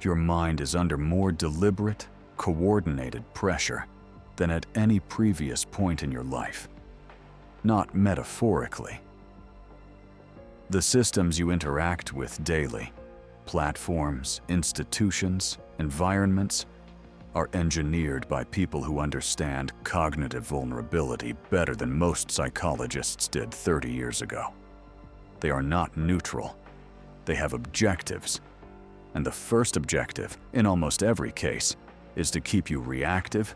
Your mind is under more deliberate, coordinated pressure than at any previous point in your life. Not metaphorically. The systems you interact with daily, platforms, institutions, environments, are engineered by people who understand cognitive vulnerability better than most psychologists did 30 years ago. They are not neutral. They have objectives. And the first objective, in almost every case, is to keep you reactive,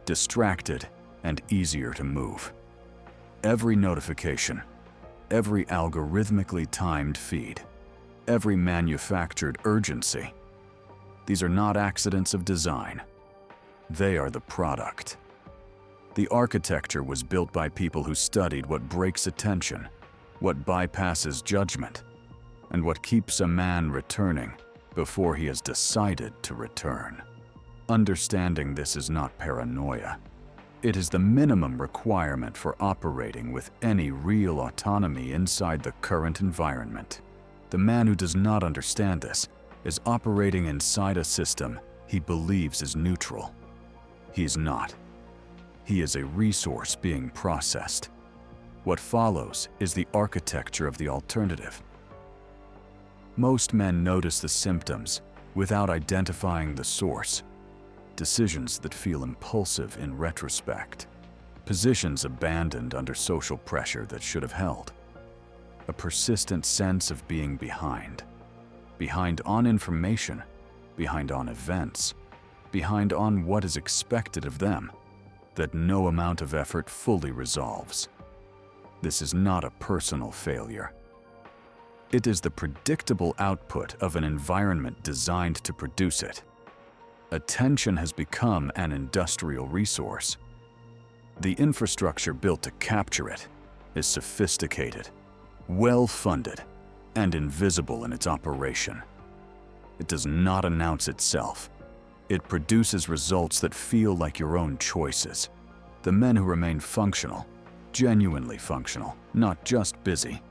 distracted, and easier to move. Every notification, every algorithmically timed feed, every manufactured urgency, these are not accidents of design. They are the product. The architecture was built by people who studied what breaks attention, what bypasses judgment, and what keeps a man returning before he has decided to return. Understanding this is not paranoia. It is the minimum requirement for operating with any real autonomy inside the current environment. The man who does not understand this is operating inside a system he believes is neutral. He is not. He is a resource being processed. What follows is the architecture of the alternative. Most men notice the symptoms without identifying the source. Decisions that feel impulsive in retrospect. Positions abandoned under social pressure that should have held. A persistent sense of being behind. Behind on information, behind on events, behind on what is expected of them, that no amount of effort fully resolves. This is not a personal failure. It is the predictable output of an environment designed to produce it. Attention has become an industrial resource. The infrastructure built to capture it is sophisticated, well-funded, and invisible in its operation. It does not announce itself. It produces results that feel like your own choices. The men who remain functional, genuinely functional, not just busy,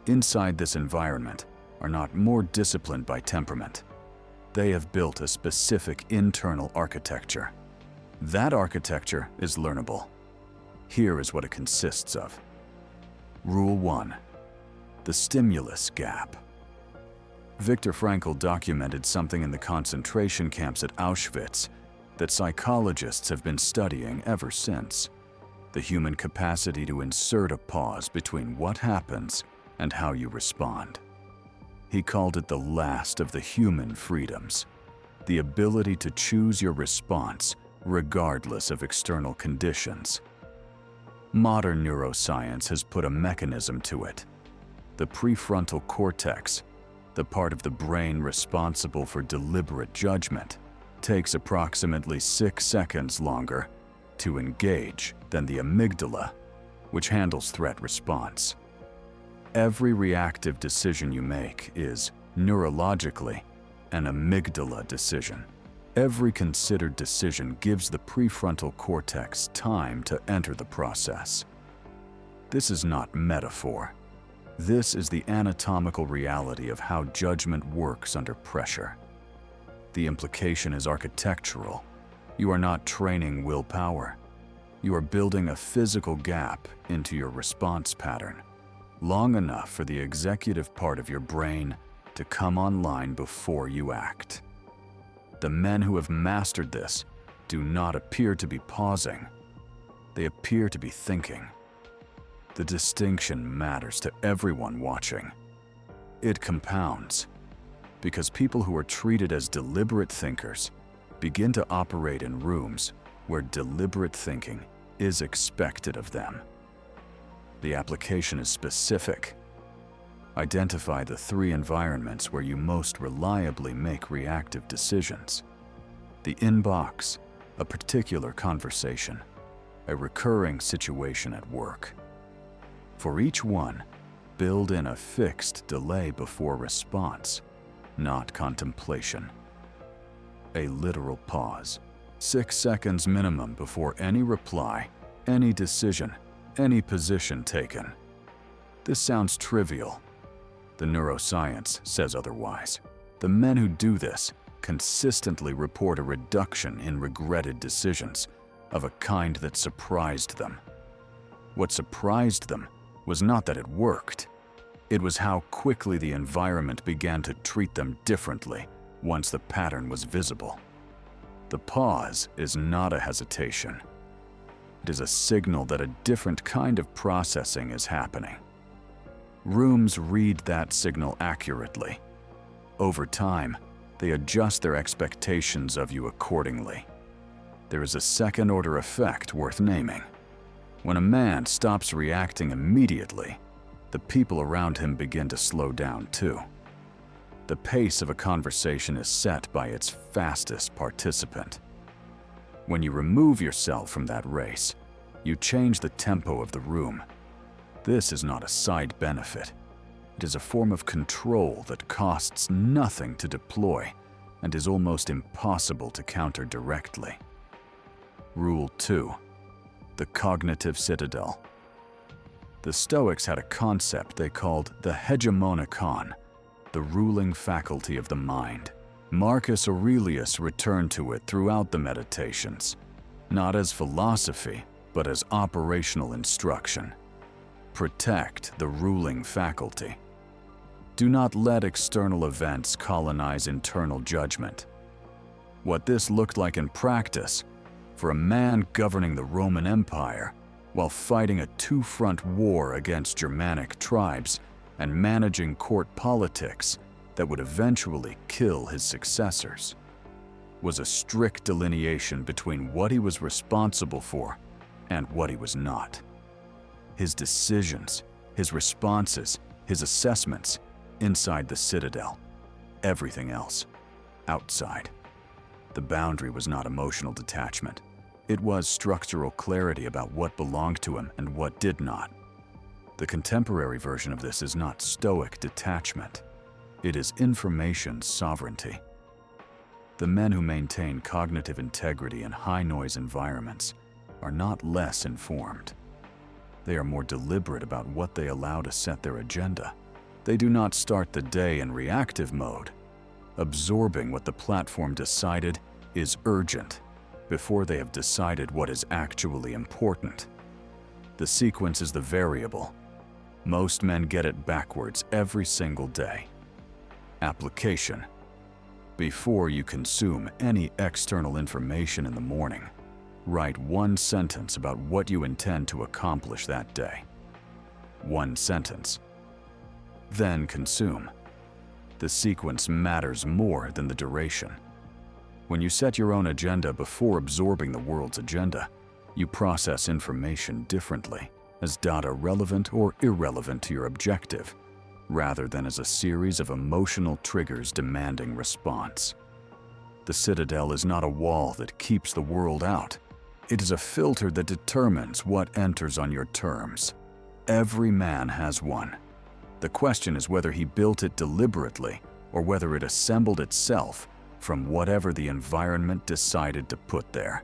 inside this environment are not more disciplined by temperament. They have built a specific internal architecture. That architecture is learnable. Here is what it consists of. Rule 1. The stimulus gap. Viktor Frankl documented something in the concentration camps at Auschwitz that psychologists have been studying ever since: the human capacity to insert a pause between what happens and how you respond. He called it the last of the human freedoms, the ability to choose your response regardless of external conditions. Modern neuroscience has put a mechanism to it. The prefrontal cortex, the part of the brain responsible for deliberate judgment, takes approximately 6 seconds longer to engage than the amygdala, which handles threat response. Every reactive decision you make is, neurologically, an amygdala decision. Every considered decision gives the prefrontal cortex time to enter the process. This is not metaphor. This is the anatomical reality of how judgment works under pressure. The implication is architectural. You are not training willpower. You are building a physical gap into your response pattern, long enough for the executive part of your brain to come online before you act. The men who have mastered this do not appear to be pausing. They appear to be thinking. The distinction matters to everyone watching. It compounds, because people who are treated as deliberate thinkers begin to operate in rooms where deliberate thinking is expected of them. The application is specific. Identify the 3 environments where you most reliably make reactive decisions. The inbox, a particular conversation, a recurring situation at work. For each one, build in a fixed delay before response, not contemplation. A literal pause, 6 seconds minimum before any reply, any decision, any position taken. This sounds trivial. The neuroscience says otherwise. The men who do this consistently report a reduction in regretted decisions of a kind that surprised them. What surprised them was not that it worked. It was how quickly the environment began to treat them differently once the pattern was visible. The pause is not a hesitation. It is a signal that a different kind of processing is happening. Rooms read that signal accurately. Over time, they adjust their expectations of you accordingly. There is a second-order effect worth naming. When a man stops reacting immediately, the people around him begin to slow down too. The pace of a conversation is set by its fastest participant. When you remove yourself from that race, you change the tempo of the room. This is not a side benefit. It is a form of control that costs nothing to deploy and is almost impossible to counter directly. Rule 2. The cognitive citadel. The Stoics had a concept they called the hegemonikon, the ruling faculty of the mind. Marcus Aurelius returned to it throughout the Meditations, not as philosophy, but as operational instruction. Protect the ruling faculty. Do not let external events colonize internal judgment. What this looked like in practice, for a man governing the Roman Empire while fighting a two-front war against Germanic tribes and managing court politics that would eventually kill his successors, was a strict delineation between what he was responsible for and what he was not. His decisions, his responses, his assessments, inside the citadel. Everything else, outside. The boundary was not emotional detachment. It was structural clarity about what belonged to him and what did not. The contemporary version of this is not Stoic detachment. It is information sovereignty. The men who maintain cognitive integrity in high-noise environments are not less informed. They are more deliberate about what they allow to set their agenda. They do not start the day in reactive mode, absorbing what the platform decided is urgent before they have decided what is actually important. The sequence is the variable. Most men get it backwards every single day. Application. Before you consume any external information in the morning, write one sentence about what you intend to accomplish that day. One sentence. Then consume. The sequence matters more than the duration. When you set your own agenda before absorbing the world's agenda, you process information differently, as data relevant or irrelevant to your objective, rather than as a series of emotional triggers demanding response. The citadel is not a wall that keeps the world out. It is a filter that determines what enters on your terms. Every man has one. The question is whether he built it deliberately or whether it assembled itself from whatever the environment decided to put there.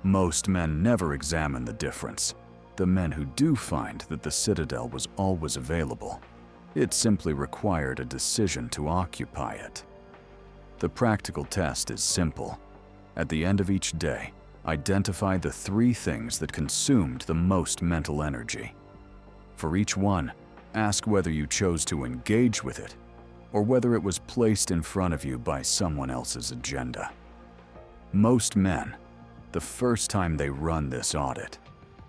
Most men never examine the difference. The men who do find that the citadel was always available, it simply required a decision to occupy it. The practical test is simple. At the end of each day, identify the 3 things that consumed the most mental energy. For each one, ask whether you chose to engage with it or whether it was placed in front of you by someone else's agenda. Most men, the first time they run this audit,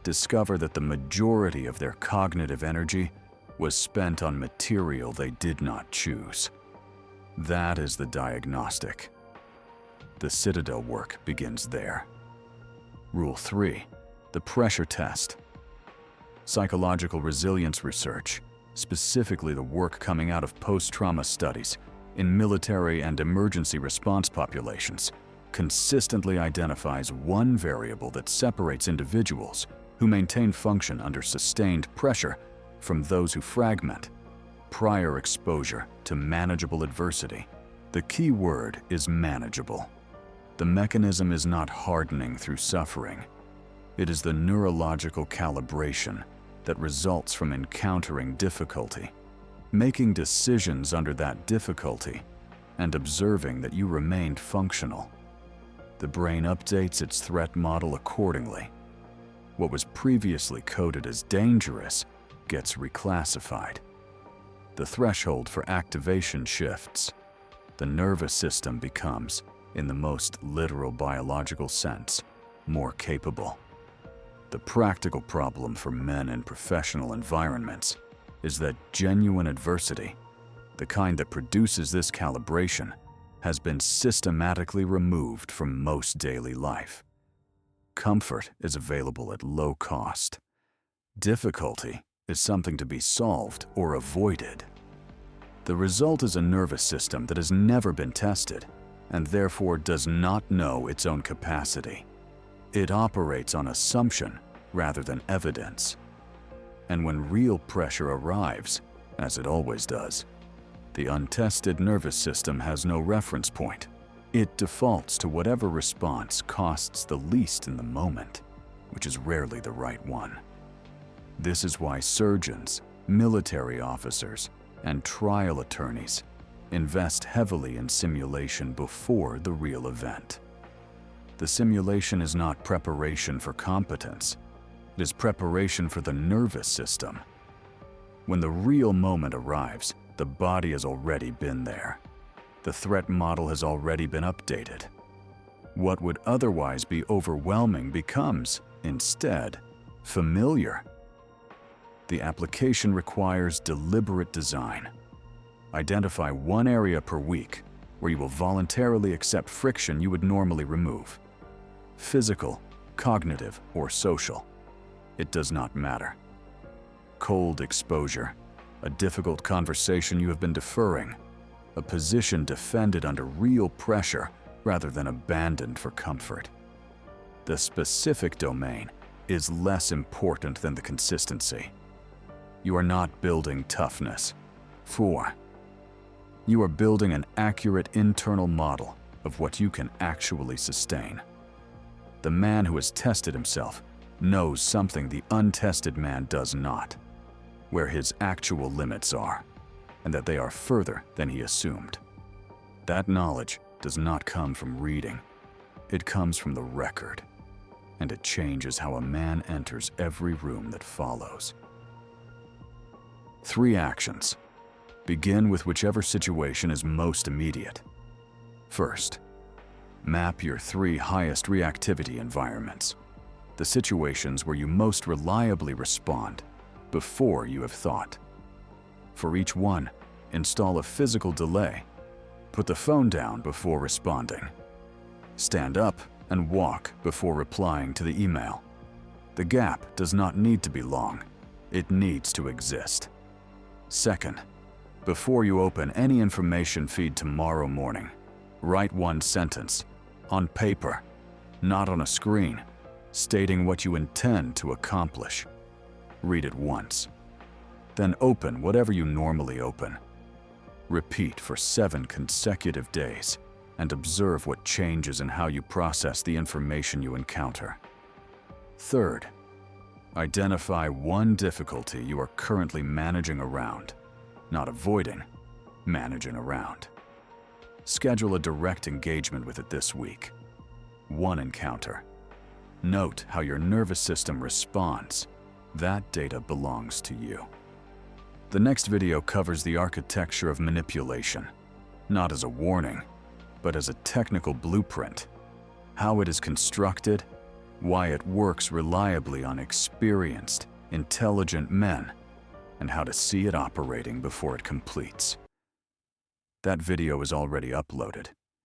discover that the majority of their cognitive energy was spent on material they did not choose. That is the diagnostic. The citadel work begins there. Rule 3. The pressure test. Psychological resilience research, specifically the work coming out of post-trauma studies in military and emergency response populations, consistently identifies one variable that separates individuals who maintain function under sustained pressure from those who fragment: prior exposure to manageable adversity. The key word is manageable. The mechanism is not hardening through suffering. It is the neurological calibration that results from encountering difficulty, making decisions under that difficulty, and observing that you remained functional. The brain updates its threat model accordingly. What was previously coded as dangerous gets reclassified. The threshold for activation shifts. The nervous system becomes, in the most literal biological sense, more capable. The practical problem for men in professional environments is that genuine adversity, the kind that produces this calibration, has been systematically removed from most daily life. Comfort is available at low cost. Difficulty is something to be solved or avoided. The result is a nervous system that has never been tested and therefore does not know its own capacity. It operates on assumption rather than evidence. And when real pressure arrives, as it always does, the untested nervous system has no reference point. It defaults to whatever response costs the least in the moment, which is rarely the right one. This is why surgeons, military officers, and trial attorneys invest heavily in simulation before the real event. The simulation is not preparation for competence. It is preparation for the nervous system. When the real moment arrives, the body has already been there. The threat model has already been updated. What would otherwise be overwhelming becomes, instead, familiar. The application requires deliberate design. Identify one area per week where you will voluntarily accept friction you would normally remove. Physical, cognitive, or social. It does not matter. Cold exposure, a difficult conversation you have been deferring, a position defended under real pressure rather than abandoned for comfort. The specific domain is less important than the consistency. You are not building toughness. 4. You are building an accurate internal model of what you can actually sustain. The man who has tested himself knows something the untested man does not, where his actual limits are, and that they are further than he assumed. That knowledge does not come from reading. It comes from the record, and it changes how a man enters every room that follows. 3 actions. Begin with whichever situation is most immediate. First, map your 3 highest reactivity environments, the situations where you most reliably respond before you have thought. For each one, install a physical delay. Put the phone down before responding. Stand up and walk before replying to the email. The gap does not need to be long. It needs to exist. Second, before you open any information feed tomorrow morning, write one sentence, on paper, not on a screen, stating what you intend to accomplish. Read it once. Then open whatever you normally open. Repeat for 7 consecutive days and observe what changes in how you process the information you encounter. Third, identify one difficulty you are currently managing around, not avoiding, managing around. Schedule a direct engagement with it this week. 1 encounter. Note how your nervous system responds. That data belongs to you. The next video covers the architecture of manipulation, not as a warning, but as a technical blueprint. How it is constructed, why it works reliably on experienced, intelligent men, and how to see it operating before it completes. That video is already uploaded.